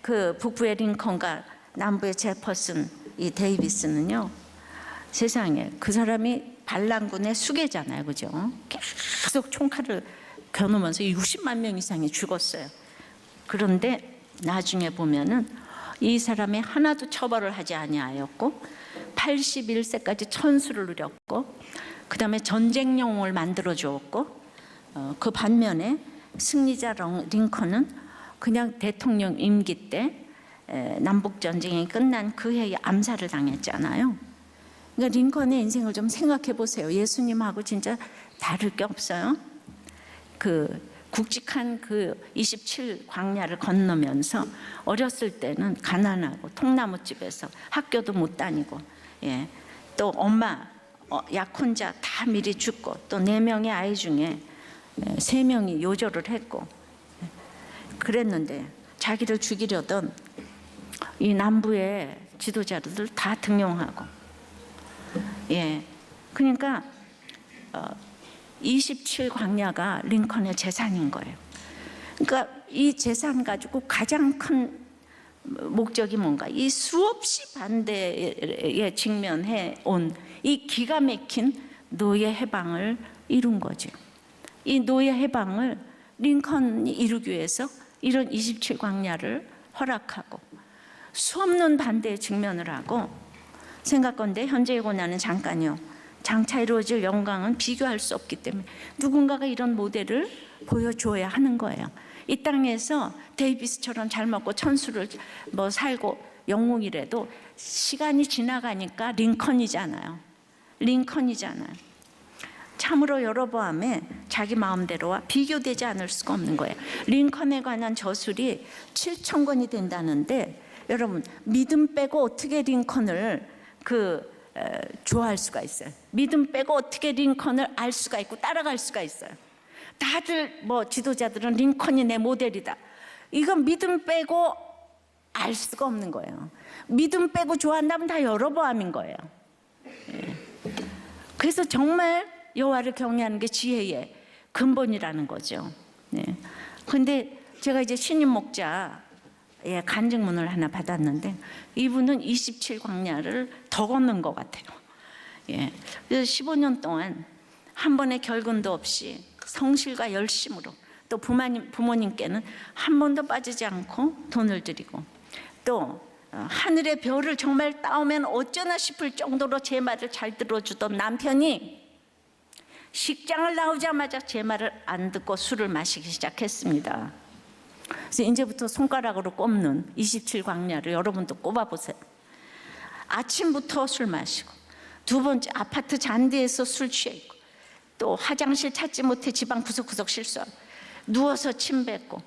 그 북부의 링컨과 남부의 제퍼슨, 이 데이비스는요, 세상에 그 사람이 반란군의 수괴잖아요, 그죠? 계속 총칼을 겨누면서 60만 명 이상이 죽었어요. 그런데 나중에 보면은 이 사람이 하나도 처벌을 하지 아니하였고 81세까지 천수를 누렸고, 그 다음에 전쟁 영웅을 만들어 주었고, 그 반면에 승리자 링컨은 그냥 대통령 임기 때 남북 전쟁이 끝난 그 해에 암살을 당했잖아요. 그러니까 링컨의 인생을 좀 생각해 보세요. 예수님하고 진짜 다를 게 없어요. 그 굵직한 그 27 광야를 건너면서 어렸을 때는 가난하고 통나무집에서 학교도 못 다니고, 예, 또 엄마 약혼자 다 미리 죽고, 또 4명의 아이 중에 3명이 요절을 했고, 그랬는데 자기를 죽이려던 이 남부의 지도자들 다 등용하고, 예, 그러니까 27 광야가 링컨의 재산인 거예요. 그러니까 이 재산 가지고 가장 큰 목적이 뭔가, 이 수없이 반대에 직면해 온 이 기가 막힌 노예 해방을 이룬 거죠. 이 노예 해방을 링컨이 이루기 위해서 이런 27 광야를 허락하고 수없는 반대에 직면을 하고, 생각건대 현재의 고난은 잠깐이요, 장차 이루어질 영광은 비교할 수 없기 때문에 누군가가 이런 모델을 보여줘야 하는 거예요. 이 땅에서 데이비스처럼 잘 먹고 천수를 살고 영웅이라도 시간이 지나가니까 링컨이잖아요. 참으로 여로보암에 자기 마음대로와 비교되지 않을 수가 없는 거예요. 링컨에 관한 저술이 7,000권이 된다는데, 여러분 믿음 빼고 어떻게 링컨을 좋아할 수가 있어요? 믿음 빼고 어떻게 링컨을 알 수가 있고 따라갈 수가 있어요? 다들 지도자들은 링컨이 내 모델이다. 이건 믿음 빼고 알 수가 없는 거예요. 믿음 빼고 좋아한다면 다 여로보암인 거예요. 그래서 정말 여호와를 경외하는 게 지혜의 근본이라는 거죠. 근데 제가 이제 신임 목자의 간증문을 하나 받았는데, 이분은 27광야를 더 걷는 것 같아요. 그래서 15년 동안 한 번의 결근도 없이 성실과 열심으로, 또 부모님께는 한 번도 빠지지 않고 돈을 드리고, 또 하늘의 별을 정말 따오면 어쩌나 싶을 정도로 제 말을 잘 들어주던 남편이 식장을 나오자마자 제 말을 안 듣고 술을 마시기 시작했습니다. 그래서 이제부터 손가락으로 꼽는 27광야를 여러분도 꼽아보세요. 아침부터 술 마시고, 두 번째 아파트 잔디에서 술 취해 있고, 또 화장실 찾지 못해 집안 구석구석 실수하고, 누워서 침 뱉고,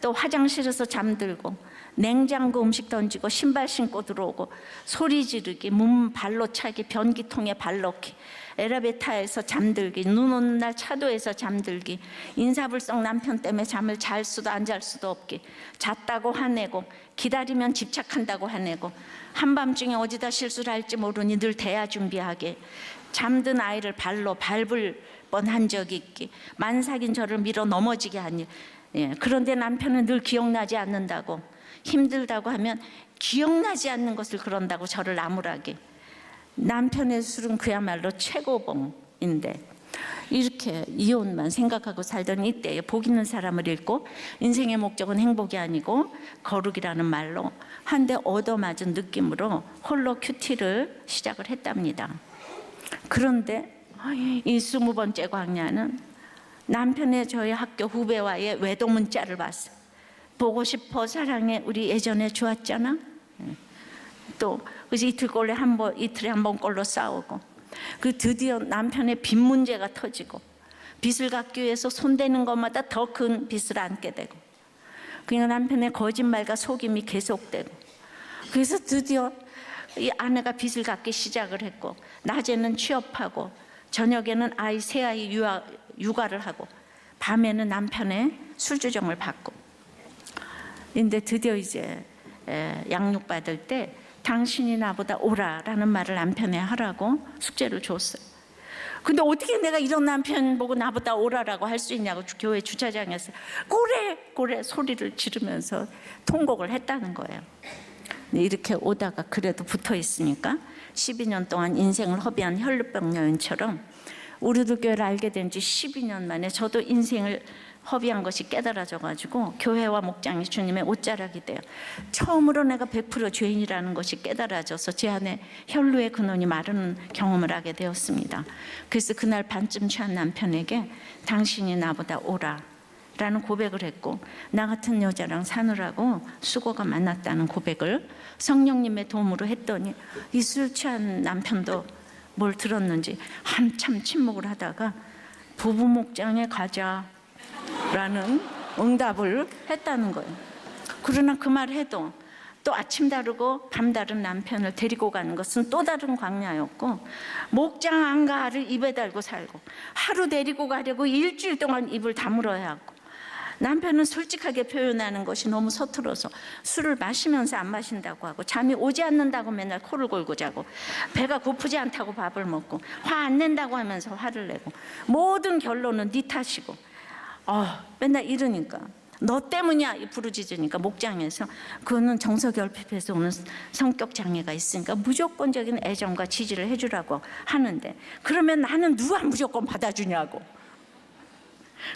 또 화장실에서 잠들고, 냉장고 음식 던지고, 신발 신고 들어오고, 소리 지르기, 문 발로 차기, 변기통에 발 넣기, 엘리베이터에서 잠들기, 눈 오는 날 차도에서 잠들기, 인사불성 남편 때문에 잠을 잘 수도 안 잘 수도 없기, 잤다고 화내고, 기다리면 집착한다고 화내고, 한밤중에 어디다 실수를 할지 모르니 늘 대야 준비하게, 잠든 아이를 발로 밟을 뻔한 적이 있기, 만삭인 저를 밀어 넘어지게 하니, 그런데 남편은 늘 기억나지 않는다고, 힘들다고 하면 기억나지 않는 것을 그런다고 저를 나무라게. 남편의 술은 그야말로 최고봉인데, 이렇게 이혼만 생각하고 살던 이때에 복 있는 사람을 잃고, 인생의 목적은 행복이 아니고 거룩이라는 말로 한 대 얻어맞은 느낌으로 홀로 큐티를 시작을 했답니다. 그런데 이 20번째 광야는 남편의 저희 학교 후배와의 외도 문자를 봤어요. 보고 싶어, 사랑해, 우리 예전에 좋았잖아. 또 그래서 이틀에 한 번 꼴로 싸우고, 드디어 남편의 빚 문제가 터지고, 빚을 갚기 위해서 손대는 것마다 더 큰 빚을 안게 되고, 그냥 남편의 거짓말과 속임이 계속되고, 그래서 드디어 이 아내가 빚을 갚기 시작을 했고, 낮에는 취업하고, 저녁에는 새 아이 육아를 하고, 밤에는 남편의 술주정을 받고. 근데 드디어 이제 양육받을 때 당신이 나보다 오라라는 말을 남편에 하라고 숙제를 줬어요. 근데 어떻게 내가 이런 남편 보고 나보다 오라라고 할 수 있냐고 교회 주차장에서 고래 소리를 지르면서 통곡을 했다는 거예요. 이렇게 오다가 그래도 붙어 있으니까 12년 동안 인생을 허비한 혈루병 여인처럼 우리도 교회를 알게 된 지 12년 만에 저도 인생을 허비한 것이 깨달아져가지고 교회와 목장이 주님의 옷자락이 돼요. 처음으로 내가 100% 죄인이라는 것이 깨달아져서 제 안에 혈루의 근원이 마르는 경험을 하게 되었습니다. 그래서 그날 반쯤 취한 남편에게 당신이 나보다 오라 라는 고백을 했고, 나 같은 여자랑 사느라고 수고가 많았다는 고백을 성령님의 도움으로 했더니, 이 술 취한 남편도 뭘 들었는지 한참 침묵을 하다가 부부 목장에 가자 라는 응답을 했다는 거예요. 그러나 그 말을 해도 또 아침 다르고 밤 다른 남편을 데리고 가는 것은 또 다른 광야였고, 목장 안 가를 입에 달고 살고, 하루 데리고 가려고 일주일 동안 입을 다물어야 하고, 남편은 솔직하게 표현하는 것이 너무 서툴어서 술을 마시면서 안 마신다고 하고, 잠이 오지 않는다고 맨날 코를 골고 자고, 배가 고프지 않다고 밥을 먹고, 화 안 낸다고 하면서 화를 내고, 모든 결론은 네 탓이고, 맨날 이러니까, 너 때문이야 부르짖으니까 목장에서, 그거는 정서결핍에서 오는 성격 장애가 있으니까 무조건적인 애정과 지지를 해주라고 하는데, 그러면 나는 누가 무조건 받아주냐고.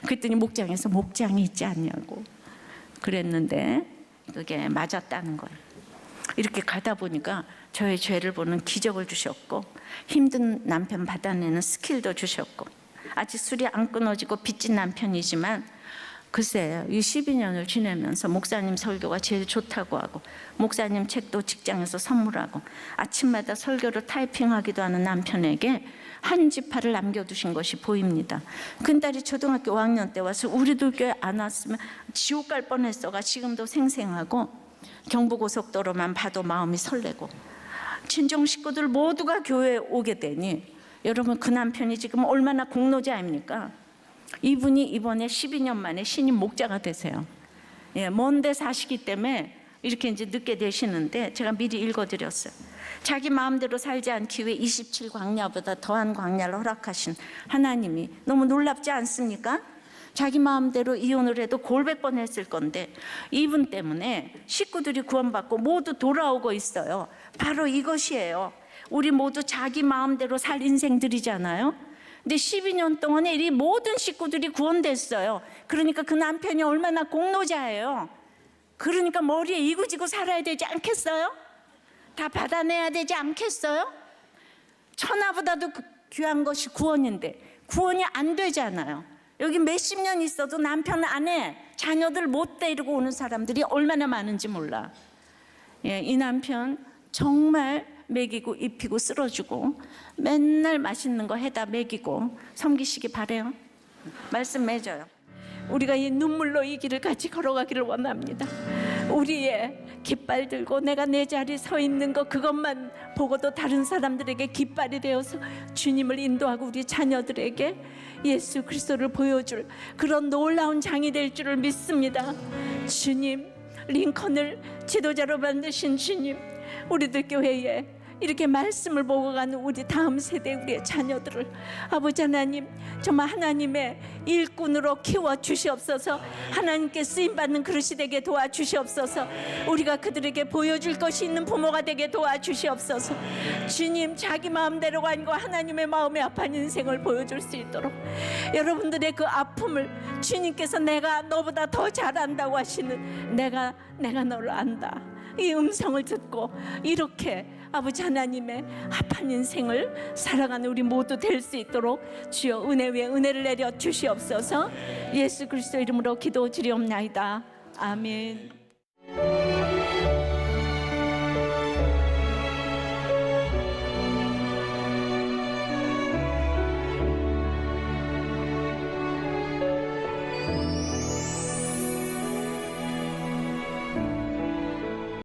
그랬더니 목장에서 목장이 있지 않냐고 그랬는데, 그게 맞았다는 거예요. 이렇게 가다 보니까 저의 죄를 보는 기적을 주셨고, 힘든 남편 받아내는 스킬도 주셨고, 아직 술이 안 끊어지고 빚진 남편이지만 글쎄요, 이 12년을 지내면서 목사님 설교가 제일 좋다고 하고 목사님 책도 직장에서 선물하고 아침마다 설교를 타이핑하기도 하는 남편에게 한 지파를 남겨두신 것이 보입니다. 큰딸이 초등학교 5학년 때 와서 우리들 교회 안 왔으면 지옥 갈 뻔했어가 지금도 생생하고 경부고속도로만 봐도 마음이 설레고 친정 식구들 모두가 교회에 오게 되니 여러분 그 남편이 지금 얼마나 공로자입니까? 이분이 이번에 12년 만에 신임 목자가 되세요. 예, 먼데 사시기 때문에 이렇게 이제 늦게 되시는데 제가 미리 읽어드렸어요. 자기 마음대로 살지 않기 위해 27광야보다 더한 광야를 허락하신 하나님이 너무 놀랍지 않습니까? 자기 마음대로 이혼을 해도 골백 번 했을 건데 이분 때문에 식구들이 구원받고 모두 돌아오고 있어요. 바로 이것이에요. 우리 모두 자기 마음대로 살 인생들이잖아요. 근데 12년 동안에 이 모든 식구들이 구원됐어요. 그러니까 그 남편이 얼마나 공로자예요. 그러니까 머리에 이고지고 살아야 되지 않겠어요? 다 받아내야 되지 않겠어요? 천하보다도 귀한 것이 구원인데 구원이 안 되잖아요. 여기 몇십 년 있어도 남편, 아내, 자녀들 못 데리고 오는 사람들이 얼마나 많은지 몰라. 예, 이 남편 정말 먹이고 입히고 쓸어주고 맨날 맛있는 거 해다 먹이고 섬기시기 바래요. 말씀 맺어요. 우리가 이 눈물로 이 길을 같이 걸어가기를 원합니다. 우리의 깃발 들고 내가 내 자리에 서 있는 거 그것만 보고도 다른 사람들에게 깃발이 되어서 주님을 인도하고 우리 자녀들에게 예수 그리스도를 보여줄 그런 놀라운 장이 될 줄을 믿습니다. 주님, 링컨을 지도자로 만드신 주님, 우리들 교회에 이렇게 말씀을 보고 가는 우리 다음 세대 우리의 자녀들을 아버지 하나님 정말 하나님의 일꾼으로 키워 주시옵소서. 하나님께 쓰임받는 그릇이 되게 도와주시옵소서. 우리가 그들에게 보여줄 것이 있는 부모가 되게 도와주시옵소서. 주님, 자기 마음대로 간 거 하나님의 마음에 아픈 인생을 보여줄 수 있도록 여러분들의 그 아픔을 주님께서 내가 너보다 더 잘안다고 하시는 내가 너를 안다, 이 음성을 듣고 이렇게 아버지 하나님의 합한 인생을 살아가는 우리 모두 될 수 있도록 주여 은혜 위에 은혜를 내려 주시옵소서. 예수 그리스도 이름으로 기도드리옵나이다. 아멘.